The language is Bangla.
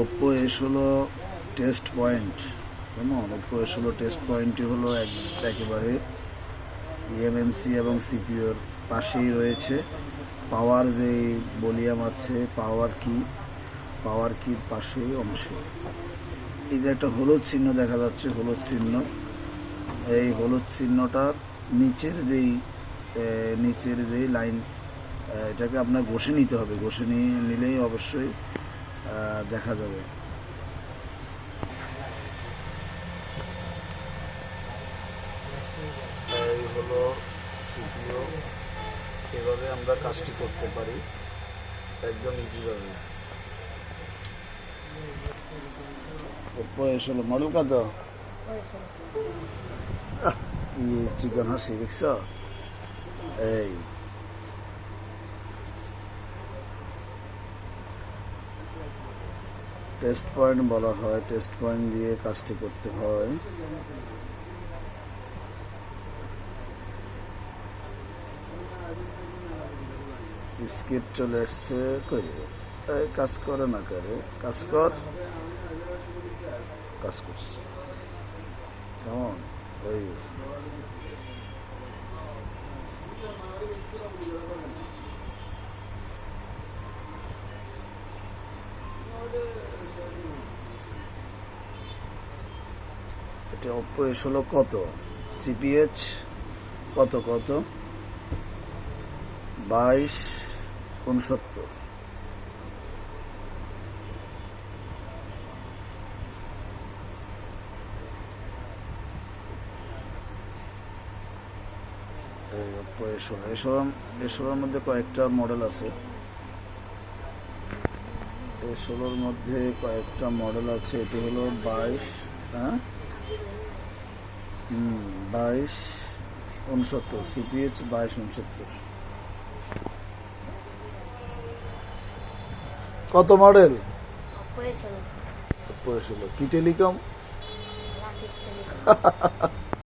Oppo A16 test point. কেমন? ওপ্পো A16 টেস্ট পয়েন্টটি হলো একেবারে eMMC এবং সিপিইউর পাশেই রয়েছে। পাওয়ার যে ভলিউম আছে, পাওয়ার কির পাশেই অংশে এই যে একটা হলুদ চিহ্ন দেখা যাচ্ছে, হলুদ চিহ্ন, এই হলুদ চিহ্নটার নিচের যেই লাইন, এটাকে আপনার ঘষে নিতে হবে। ঘষে নিলেই অবশ্যই দেখা যাবে। এই হলো সিপিইউ। এভাবে আমরা কাজটি করতে পারি একদম ইজিভাবে। ওপ্পো A16 মডেল কত? কি চিকন হাসি দেখছ? এই টেস্ট পয়েন্ট বলা হয়, টেস্ট পয়েন্ট দিয়ে কাজটি করতে হয়। স্কিপ চলে এসছে, করি কাজ করে না করে কাজ করছে কেমন হয়ে গেছে। এটা ওপ্পো A16 কত? সিপিএইচ কত 2269। ওপ্পো A16 মধ্যে কয়েকটা মডেল আছে। A16 মধ্যে কয়েকটা মডেল আছে। এটি হলো 2269, সিপিএইচ 2269। কত মডেল? ওপ্পো A16 কি টেলিকম?